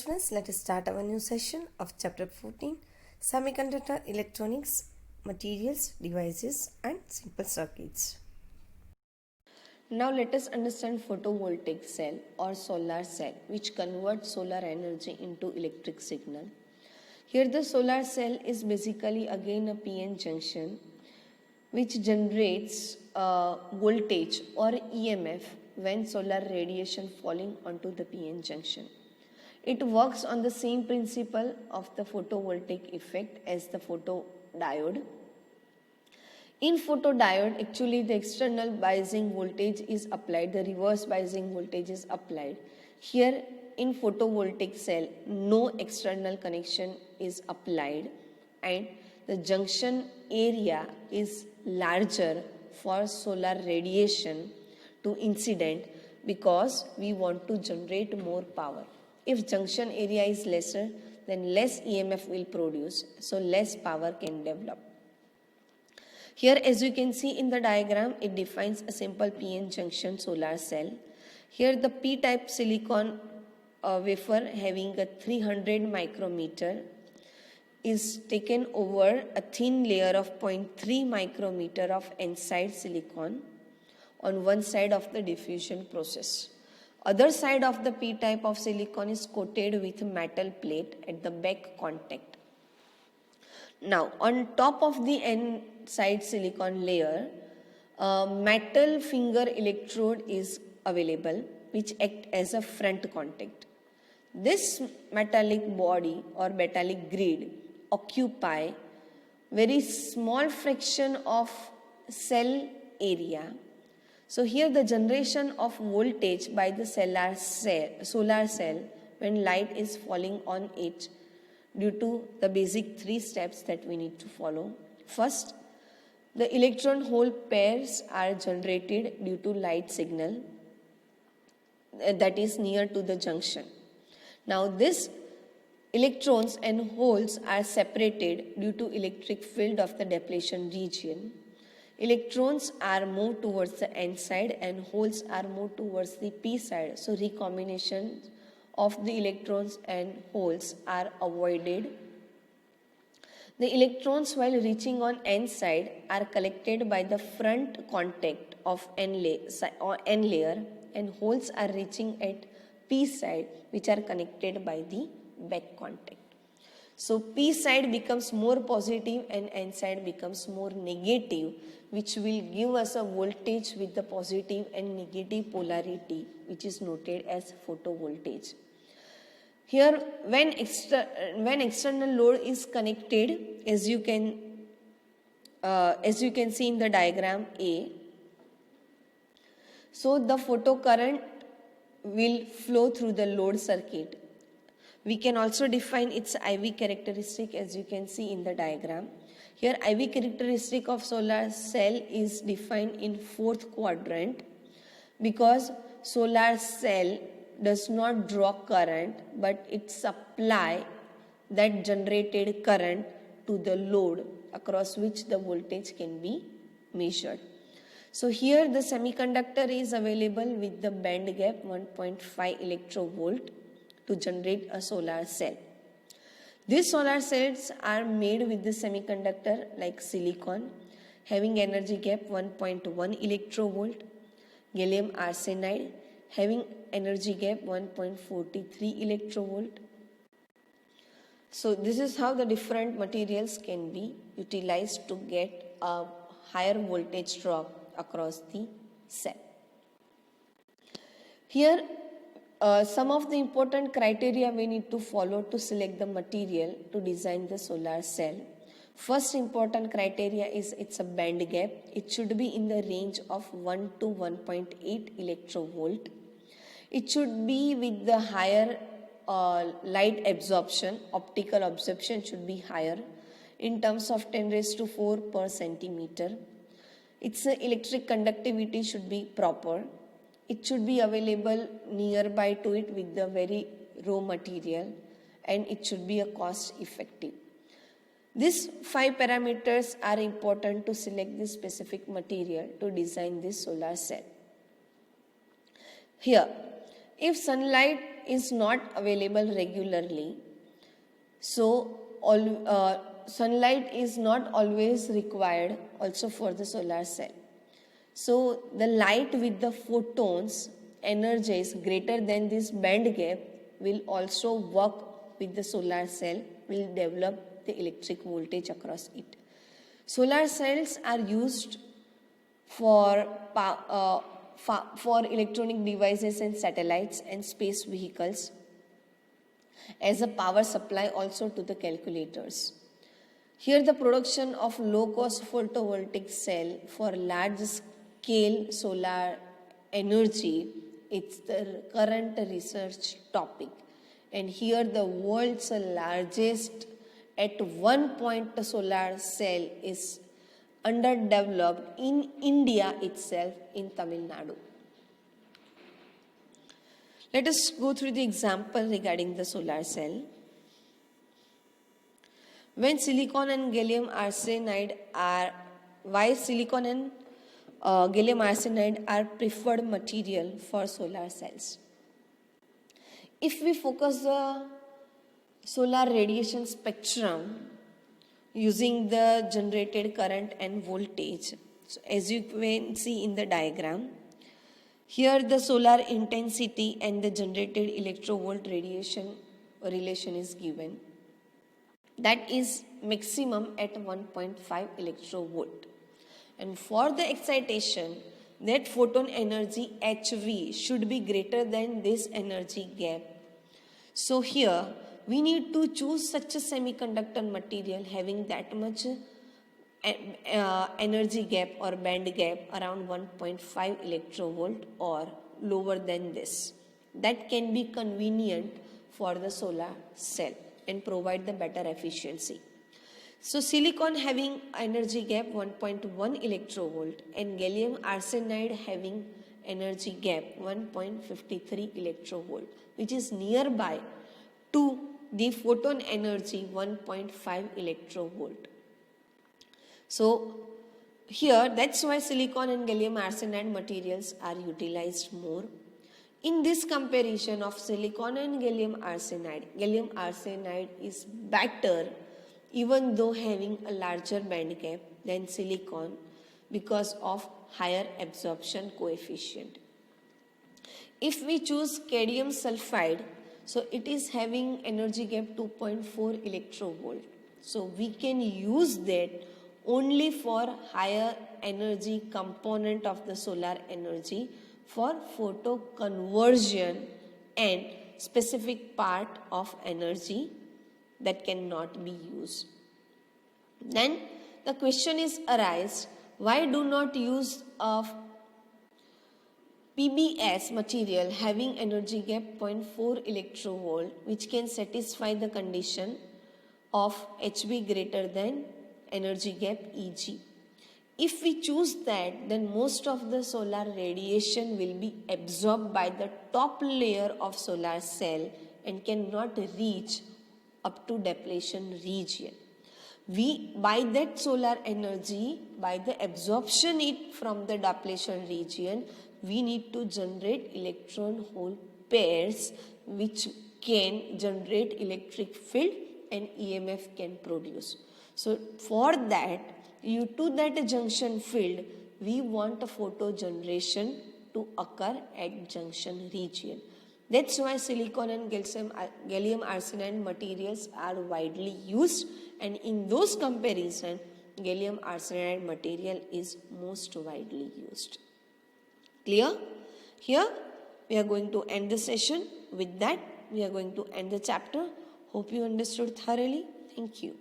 students, let us start our new session of chapter 14, Semiconductor Electronics, Materials, Devices and Simple Circuits. Now let us understand photovoltaic cell or solar cell, which converts solar energy into electric signal. Here the solar cell is basically again a PN junction which generates voltage or EMF when solar radiation falling onto the PN junction. It works on the same principle of the photovoltaic effect as the photodiode. In photodiode, actually the external biasing voltage is applied, the reverse biasing voltage is applied. Here in photovoltaic cell, no external connection is applied and the junction area is larger for solar radiation to incident because we want to generate more power. If junction area is lesser, then less EMF will produce, so less power can develop. Here, as you can see in the diagram, it defines a simple PN junction solar cell. Here the P-type silicon wafer having a 300 micrometer is taken over a thin layer of 0.3 micrometer of N-side silicon on one side of the diffusion process. Other side of the P-type of silicon is coated with metal plate at the back contact. Now, on top of the N-side silicon layer, a metal finger electrode is available which act as a front contact. This metallic body or metallic grid occupy very small fraction of cell area. So here the generation of voltage by the solar cell when light is falling on it due to the basic three steps that we need to follow. First, the electron hole pairs are generated due to light signal that is near to the junction. Now these electrons and holes are separated due to electric field of the depletion region. Electrons are moved towards the N side and holes are moved towards the P side. So recombination of the electrons and holes are avoided. The electrons while reaching on N side are collected by the front contact of N layer and holes are reaching at P side which are connected by the back contact. So P side becomes more positive and N side becomes more negative, which will give us a voltage with the positive and negative polarity, which is noted as photovoltage. Here when external load is connected, as you can see in the diagram A, so the photocurrent will flow through the load circuit. We can also define its IV characteristic as you can see in the diagram. Here IV characteristic of solar cell is defined in fourth quadrant because solar cell does not draw current but it supply that generated current to the load across which the voltage can be measured. So here the semiconductor is available with the band gap 1.5 electrovolt to generate a solar cell. These solar cells are made with the semiconductor like silicon having energy gap 1.1 electrovolt, gallium arsenide having energy gap 1.43 electrovolt. So this is how the different materials can be utilized to get a higher voltage drop across the cell. Here some of the important criteria we need to follow to select the material to design the solar cell. First important criteria is it's a band gap. It should be in the range of 1 to 1.8 electrovolt. It should be with the higher light absorption, optical absorption should be higher in terms of 10 raised to 4 per centimeter. Its electric conductivity should be proper. It should be available nearby to it with the very raw material and it should be a cost effective. These 5 parameters are important to select this specific material to design this solar cell. Here, if sunlight is not available regularly, so sunlight is not always required also for the solar cell. So the light with the photons energies greater than this band gap will also work with the solar cell, will develop the electric voltage across it. Solar cells are used for electronic devices and satellites and space vehicles as a power supply also to the calculators. Here the production of low-cost photovoltaic cell for large-scale solar energy, it's the current research topic. And here the world's largest at one point solar cell is underdeveloped in India itself, in Tamil Nadu. Let us go through the example regarding the solar cell. When silicon and gallium arsenide are, why silicon and gallium arsenide are preferred material for solar cells? If we focus the solar radiation spectrum using the generated current and voltage, so as you can see in the diagram, here the solar intensity and the generated electrovolt radiation relation is given. That is maximum at 1.5 electrovolt. And for the excitation, that photon energy HV should be greater than this energy gap. So here we need to choose such a semiconductor material having that much energy gap or band gap around 1.5 electrovolt or lower than this. That can be convenient for the solar cell and provide the better efficiency. So silicon having energy gap 1.1 electrovolt and gallium arsenide having energy gap 1.53 electrovolt, which is nearby to the photon energy 1.5 electrovolt. So here that's why silicon and gallium arsenide materials are utilized more. In this comparison of silicon and gallium arsenide is better even though having a larger band gap than silicon because of higher absorption coefficient. If we choose cadmium sulfide, so it is having energy gap 2.4 electrovolt. So we can use that only for higher energy component of the solar energy for photo conversion and specific part of energy that cannot be used. Then the question is arise, why do not use of PBS material having energy gap 0.4 electrovolt which can satisfy the condition of HV greater than energy gap EG. If we choose that, then most of the solar radiation will be absorbed by the top layer of solar cell and cannot reach up to depletion region. We, by that solar energy, by the absorption it from the depletion region, we need to generate electron hole pairs which can generate electric field and EMF can produce. So for that, due to that junction field, we want a photo generation to occur at junction region. That's why silicon and gallium arsenide materials are widely used, and in those comparison, gallium arsenide material is most widely used. Clear? Here we are going to end the session. With that, we are going to end the chapter. Hope you understood thoroughly. Thank you.